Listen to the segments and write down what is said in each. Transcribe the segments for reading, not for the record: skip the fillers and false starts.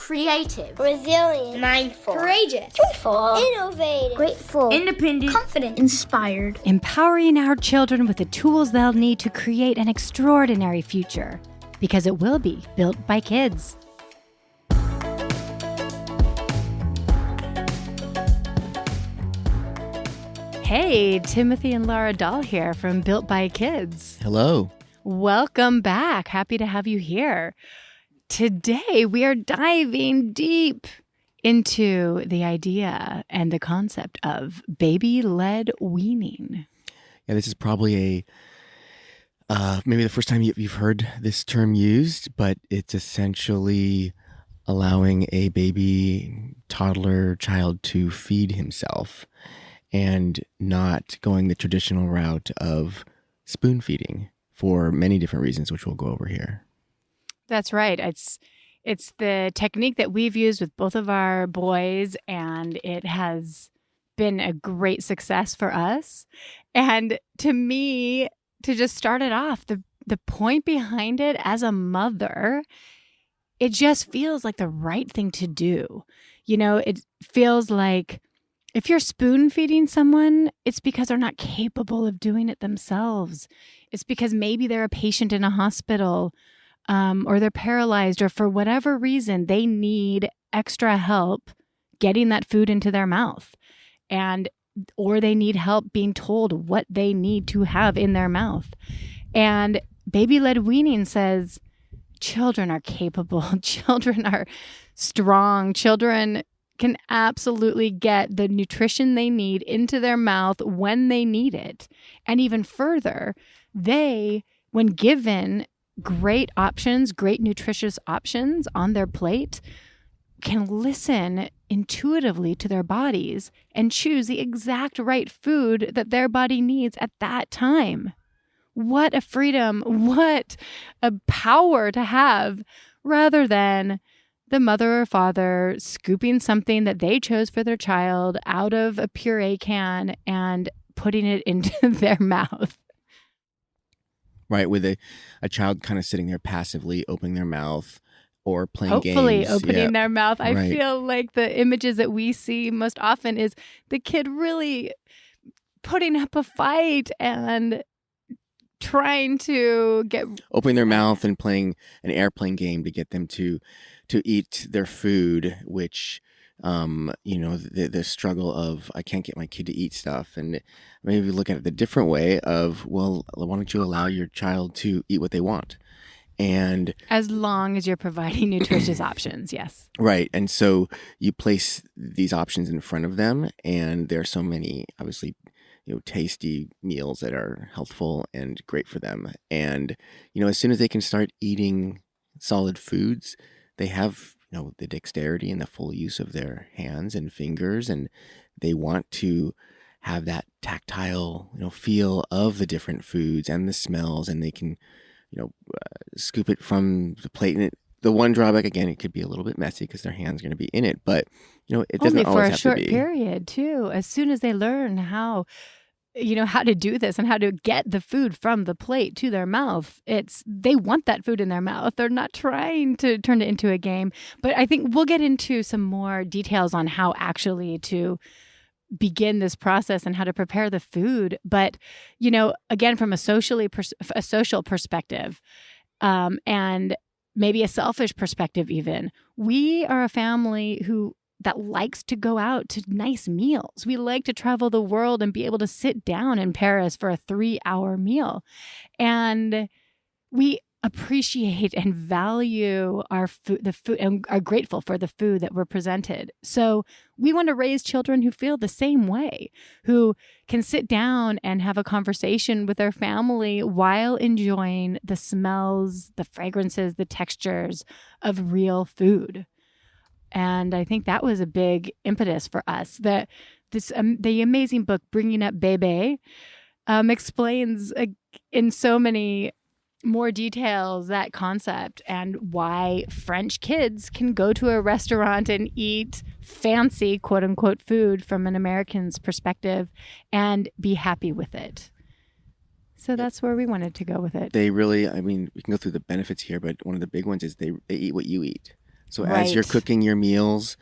creative, resilient, mindful, courageous, joyful, innovative, grateful, independent, confident, inspired. Empowering our children with the tools they'll need to create an extraordinary future, because it will be built by kids. Hey, Timothy and Laura Dahl here from Built by Kids. Hello. Welcome back. Happy to have you here. Today, we are diving deep into the idea and the concept of baby led weaning. Yeah, this is probably maybe the first time you've heard this term used, but it's essentially allowing a baby, toddler, child to feed himself and not going the traditional route of spoon feeding for many different reasons, which we'll go over here. That's right. It's the technique that we've used with both of our boys, and it has been a great success for us. And to me, to just start it off, the point behind it as a mother, it just feels like the right thing to do. You know, it feels like if you're spoon feeding someone, it's because they're not capable of doing it themselves. It's because maybe they're a patient in a hospital, or they're paralyzed, or for whatever reason, they need extra help getting that food into their mouth, or they need help being told what they need to have in their mouth. And baby led weaning says children are capable, children are strong, children can absolutely get the nutrition they need into their mouth when they need it. And even further, they, when given great options, great nutritious options on their plate, can listen intuitively to their bodies and choose the exact right food that their body needs at that time. What a freedom, what a power to have, rather than the mother or father scooping something that they chose for their child out of a puree can and putting it into their mouth. Right, with a child kind of sitting there passively opening their mouth or playing games. Hopefully opening their mouth. I Right. feel like the images that we see most often is the kid really putting up a fight and trying to get... Opening their mouth and playing an airplane game to get them to eat their food, which, the struggle of, I can't get my kid to eat stuff. And maybe look at it the different way of, well, why don't you allow your child to eat what they want? And as long as you're providing nutritious options, yes. Right. And so you place these options in front of them, and there are so many, obviously, tasty meals that are healthful and great for them. And, as soon as they can start eating solid foods, they have, the dexterity and the full use of their hands and fingers, and they want to have that tactile, feel of the different foods and the smells, and they can, scoop it from the plate. And the one drawback, again, it could be a little bit messy because their hand's going to be in it, but, it doesn't only always for a have short to be. period, too. As soon as they learn how to do this and how to get the food from the plate to their mouth, they want that food in their mouth. They're not trying to turn it into a game. But I think we'll get into some more details on how actually to begin this process and how to prepare the food. But, again, from a social perspective, and maybe a selfish perspective even, we are a family that likes to go out to nice meals. We like to travel the world and be able to sit down in Paris for a 3-hour meal. And we appreciate and value our food, the food, and are grateful for the food that we're presented. So we want to raise children who feel the same way, who can sit down and have a conversation with their family while enjoying the smells, the fragrances, the textures of real food. And I think that was a big impetus for us. The amazing book, Bringing Up Bebe, explains in so many more details that concept and why French kids can go to a restaurant and eat fancy, quote unquote, food from an American's perspective and be happy with it. So that's where we wanted to go with it. They really, we can go through the benefits here, but one of the big ones is they eat what you eat. So as you're Right. cooking your meals,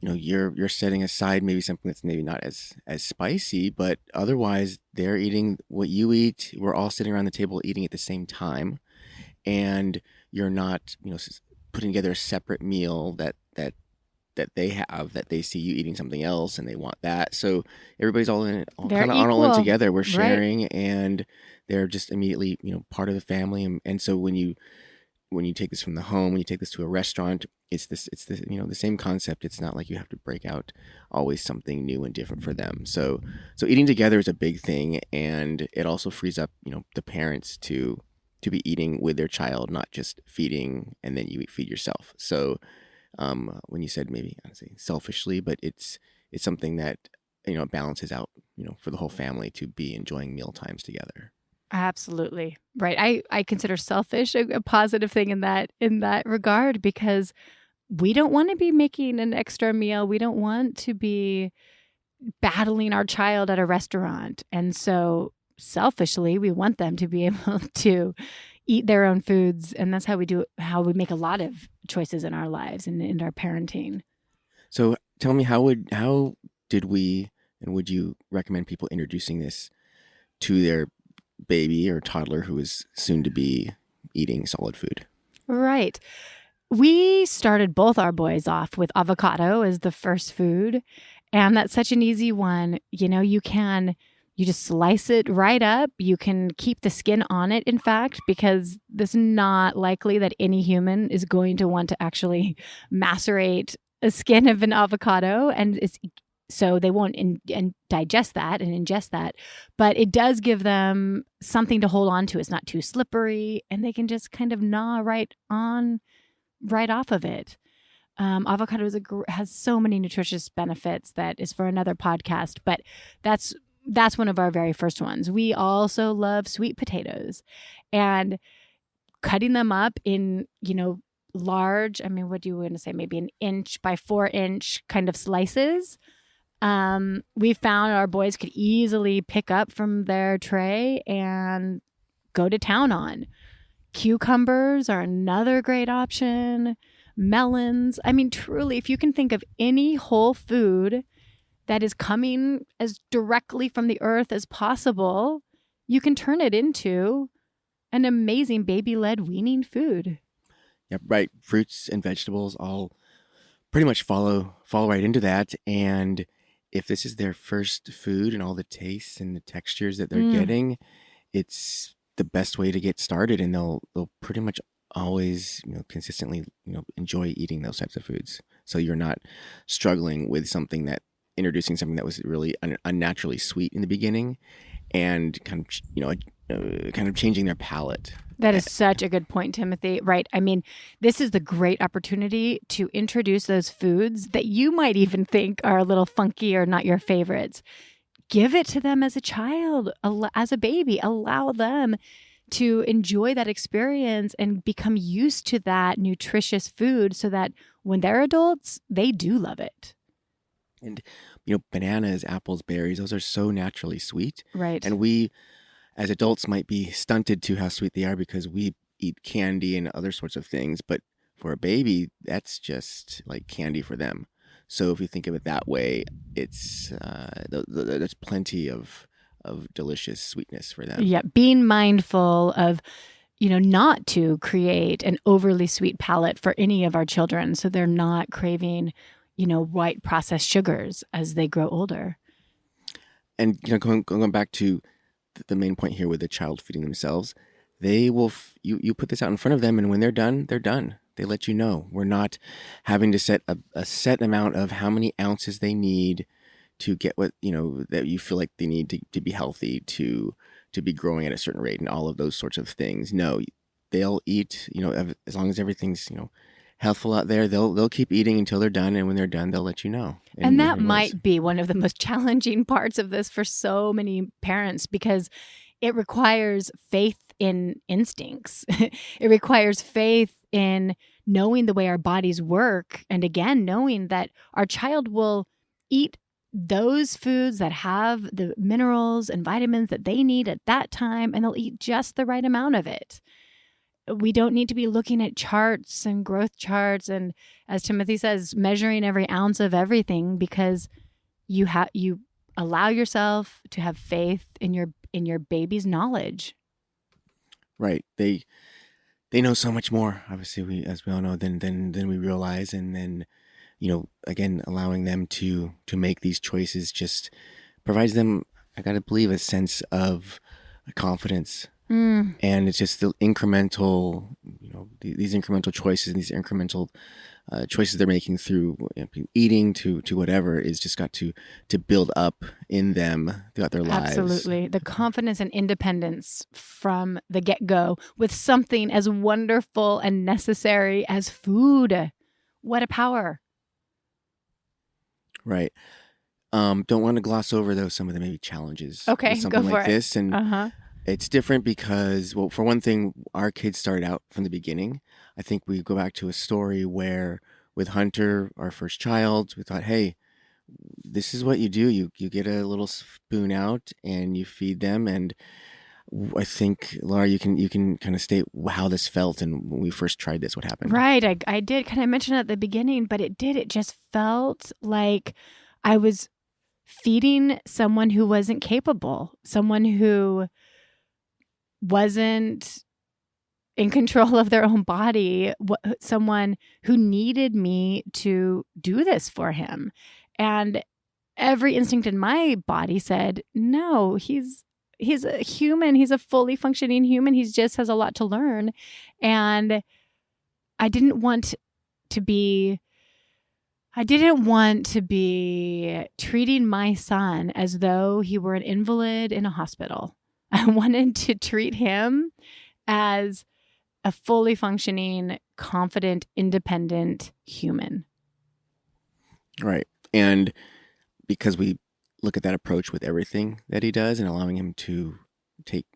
you're setting aside maybe something that's maybe not as spicy, but otherwise they're eating what you eat. We're all sitting around the table eating at the same time, and you're not putting together a separate meal that they have, that they see you eating something else and they want that. So everybody's all They're kind of all in equal. together. We're Right. sharing, and they're just immediately part of the family. And so when you take this from the home, when you take this to a restaurant, it's the same concept. It's not like you have to break out always something new and different for them. So eating together is a big thing, and it also frees up the parents to be eating with their child, not just feeding and then you feed yourself. So when you said maybe I don't say selfishly, but it's something that balances out for the whole family to be enjoying meal times together. Absolutely. Right. I consider selfish a positive thing in that regard, because we don't want to be making an extra meal. We don't want to be battling our child at a restaurant. And so selfishly, we want them to be able to eat their own foods. And that's how we make a lot of choices in our lives and in our parenting. So tell me, how did we and would you recommend people introducing this to their baby or toddler who is soon to be eating solid food? Right. We started both our boys off with avocado as the first food. And that's such an easy one. You just slice it right up. You can keep the skin on it, in fact, because it's not likely that any human is going to want to actually macerate a skin of an avocado. So they won't digest that and ingest that. But it does give them something to hold on to. It's not too slippery, and they can just kind of gnaw right off of it. Avocado has so many nutritious benefits that is for another podcast, but that's one of our very first ones. We also love sweet potatoes, and cutting them up in, large, what do you want to say, maybe 1-inch by 4-inch kind of slices. We found our boys could easily pick up from their tray and go to town on. Cucumbers are another great option. Melons. Truly, if you can think of any whole food that is coming as directly from the earth as possible, you can turn it into an amazing baby-led weaning food. Yeah, right. Fruits and vegetables all pretty much follow right into that. And if this is their first food and all the tastes and the textures that they're getting, it's the best way to get started, and they'll pretty much always consistently enjoy eating those types of foods. So you're not struggling with introducing something that was really unnaturally sweet in the beginning, and kind of changing their palate. That is such a good point, Timothy. Right. This is the great opportunity to introduce those foods that you might even think are a little funky or not your favorites. Give it to them as a child, as a baby. Allow them to enjoy that experience and become used to that nutritious food, so that when they're adults, they do love it. And, bananas, apples, berries, those are so naturally sweet. Right. And we, as adults, might be stunted to how sweet they are because we eat candy and other sorts of things. But for a baby, that's just like candy for them. So if you think of it that way, it's there's plenty of delicious sweetness for them. Yeah. Being mindful of, not to create an overly sweet palate for any of our children, so they're not craving white processed sugars as they grow older. And going back to the main point here with the child feeding themselves, they will you put this out in front of them, and when they're done, they're done. They let you know. We're not having to set a set amount of how many ounces they need to get what that you feel like they need to be healthy, to be growing at a certain rate, and all of those sorts of things. No, they'll eat. As long as everything's healthful out there, they'll keep eating until they're done, and when they're done, they'll let you know. And that might be one of the most challenging parts of this for so many parents, because it requires faith in instincts. It requires faith in knowing the way our bodies work, and again, knowing that our child will eat those foods that have the minerals and vitamins that they need at that time, and they'll eat just the right amount of it. we don't need to be looking at charts and growth charts and, as Timothy says, measuring every ounce of everything, because you allow yourself to have faith in your baby's knowledge. Right. They know so much more, obviously, as we all know, than we realize. And then, again, allowing them to make these choices just provides them, I got to believe, a sense of confidence. And it's just the incremental, these incremental choices, and these incremental choices they're making through eating to whatever is just got to build up in them throughout their lives. Absolutely. The confidence and independence from the get-go with something as wonderful and necessary as food. What a power. Right. Don't want to gloss over, though, some of the maybe challenges. Okay, with something go for like it. this. And it's different because, well, for one thing, our kids started out from the beginning. I think we go back to a story where with Hunter, our first child, we thought, hey, this is what you do. You get a little spoon out and you feed them. And I think, Laura, you can kind of state how this felt and when we first tried this, what happened. Right. I did kind of mention it at the beginning, but it just felt like I was feeding someone who wasn't capable, someone who wasn't in control of their own body, someone who needed me to do this for him. And every instinct in my body said, no, he's a human. He's a fully functioning human. He just has a lot to learn. And I didn't want to be treating my son as though he were an invalid in a hospital. I wanted to treat him as a fully functioning, confident, independent human. Right. And because we look at that approach with everything that he does and allowing him to take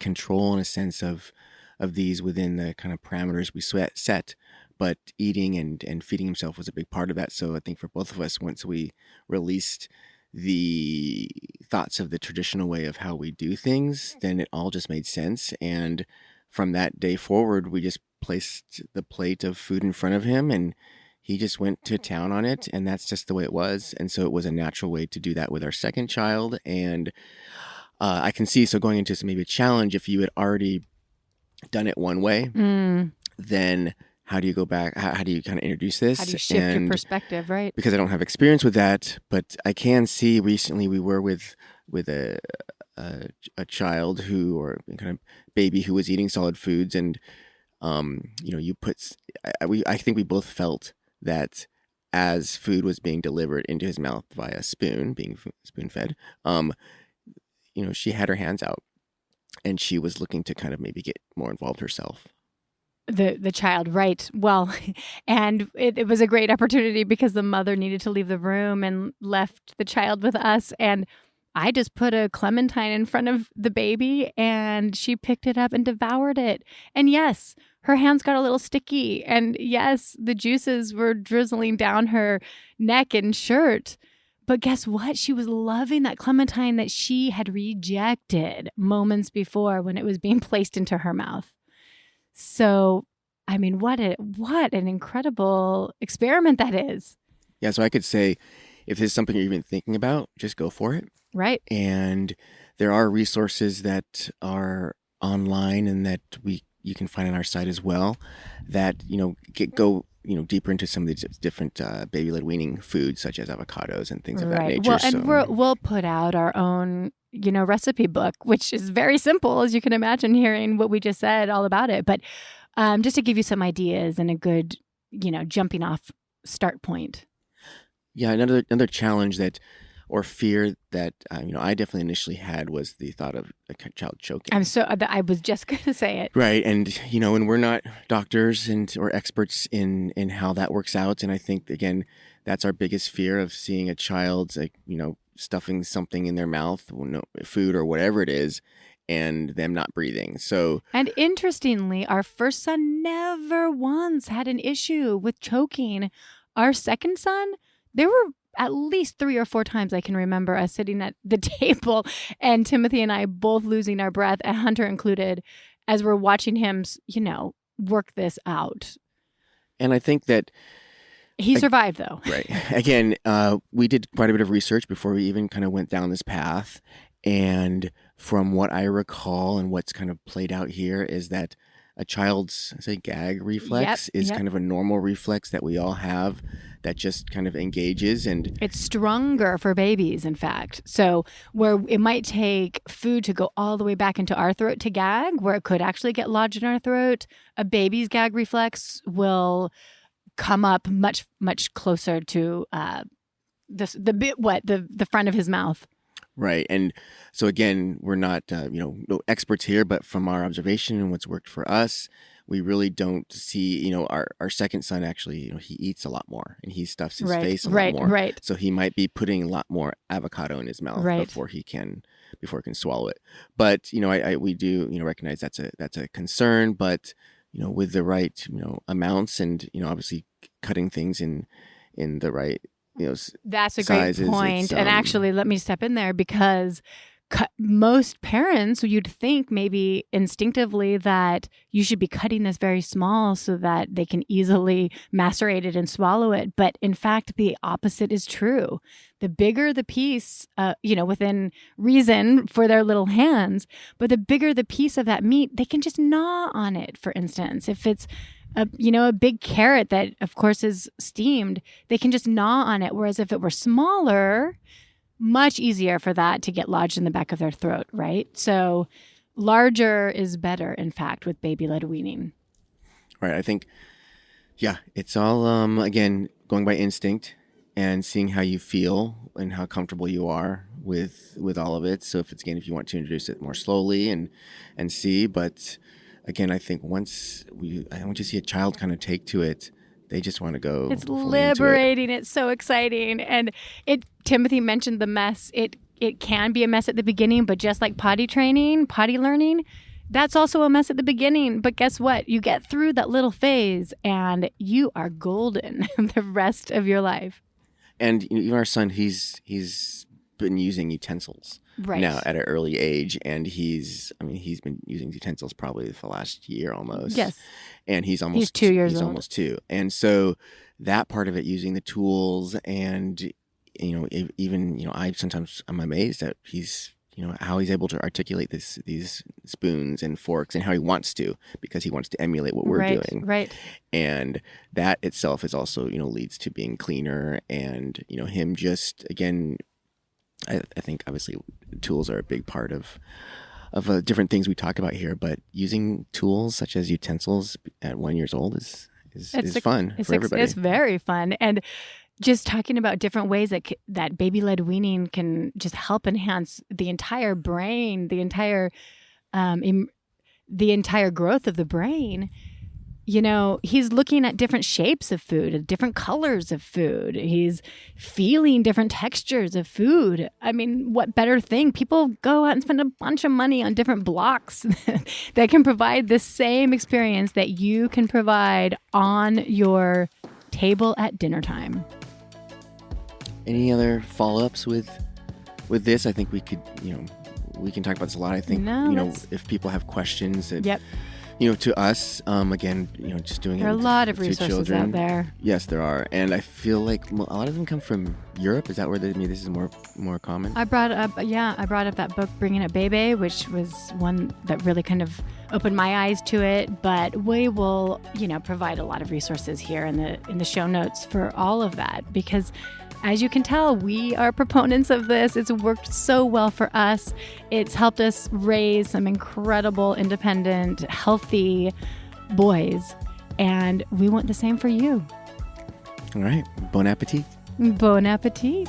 control in a sense of these within the kind of parameters we set, but eating and feeding himself was a big part of that. So I think for both of us, once we released the thoughts of the traditional way of how we do things, then it all just made sense. And from that day forward, we just placed the plate of food in front of him and he just went to town on it. And that's just the way it was. And so it was a natural way to do that with our second child. And I can see, so going into maybe a challenge, if you had already done it one way, then how do you go back? How do you kind of introduce this? How do you shift your perspective, right? Because I don't have experience with that, but I can see recently we were with a child or kind of baby who was eating solid foods, and you put. I think we both felt that as food was being delivered into his mouth via spoon, being spoon fed, she had her hands out, and she was looking to kind of maybe get more involved herself. The child, right. Well, and it was a great opportunity because the mother needed to leave the room and left the child with us. And I just put a clementine in front of the baby and she picked it up and devoured it. And yes, her hands got a little sticky. And yes, the juices were drizzling down her neck and shirt. But guess what? She was loving that clementine that she had rejected moments before when it was being placed into her mouth. So, I mean, what an incredible experiment that is. Yeah, so I could say, if this is something you're even thinking about, just go for it. Right. And there are resources that are online and that you can find on our site as well that, go deeper into some of these different baby led weaning foods, such as avocados and things of that nature. Well, and we'll put out our own recipe book, which is very simple, as you can imagine, hearing what we just said all about it. But just to give you some ideas and a good, jumping off start point. Yeah, another challenge or fear that I definitely initially had was the thought of a child choking. I was just going to say it. Right, and and we're not doctors or experts in how that works out, and I think again that's our biggest fear of seeing a child stuffing something in their mouth, food or whatever it is, and them not breathing. So, and interestingly, our first son never once had an issue with choking. Our second son, there were at least 3 or 4 times I can remember us sitting at the table and Timothy and I both losing our breath, and Hunter included, as we're watching him, work this out. And I think that he survived, though. Right. Again, we did quite a bit of research before we even kind of went down this path. And from what I recall and what's kind of played out here is that a child's, gag reflex is kind of a normal reflex that we all have that just kind of engages. And it's stronger for babies, in fact. So where it might take food to go all the way back into our throat to gag, where it could actually get lodged in our throat, a baby's gag reflex will come up much, much closer to the front of his mouth. Right. And so again, we're not, no experts here, but from our observation and what's worked for us, we really don't see, our second son actually, he eats a lot more and he stuffs his face a lot more. Right. So he might be putting a lot more avocado in his mouth before he can swallow it. But, we do, recognize that's a concern, but, with the right, amounts and, obviously cutting things in the right, that's a sizes, great point. And actually, let me step in there because most parents, you'd think maybe instinctively that you should be cutting this very small so that they can easily macerate it and swallow it. But in fact, the opposite is true. The bigger the piece, within reason for their little hands, but the bigger the piece of that meat, they can just gnaw on it, for instance. If it's a big carrot that, of course, is steamed, they can just gnaw on it. Whereas if it were smaller, much easier for that to get lodged in the back of their throat, right? So larger is better, in fact, with baby-led weaning. Right. I think, it's all, again, going by instinct and seeing how you feel and how comfortable you are with all of it. So if you want to introduce it more slowly and see, but again, I think once you see a child kind of take to it, they just want to go. It's liberating. It's so exciting. And Timothy mentioned the mess. It can be a mess at the beginning, but just like potty training, potty learning, that's also a mess at the beginning. But guess what? You get through that little phase and you are golden the rest of your life. And even our son, he's been using utensils now at an early age, and he's been using utensils probably for the last year almost. Yes, and he's 2 years old. He's almost 2, and so that part of it, using the tools, and I'm amazed at how he's able to articulate these spoons and forks and how he wants to, because he wants to emulate what we're doing. Right. And that itself is also, leads to being cleaner and, him just, again, I think obviously tools are a big part of different things we talk about here, but using tools such as utensils at 1 year old is fun for everybody. It's very fun. And just talking about different ways that baby-led weaning can just help enhance the entire brain, the entire growth of the brain. He's looking at different shapes of food, different colors of food. He's feeling different textures of food. I mean, what better thing? People go out and spend a bunch of money on different blocks that can provide the same experience that you can provide on your table at dinner time. Any other follow-ups with this? I think we could, we can talk about this a lot. I think, if people have questions that, to us, again, just doing it. There are a lot of resources children out there. Yes, there are. And I feel like a lot of them come from Europe. Is that where this is more common? I brought up that book, Bringing Up Baby, which was one that really kind of opened my eyes to it. But we will, provide a lot of resources here in the show notes for all of that, because as you can tell, we are proponents of this. It's worked so well for us. It's helped us raise some incredible, independent, healthy boys. And we want the same for you. All right. Bon appetit. Bon appetit.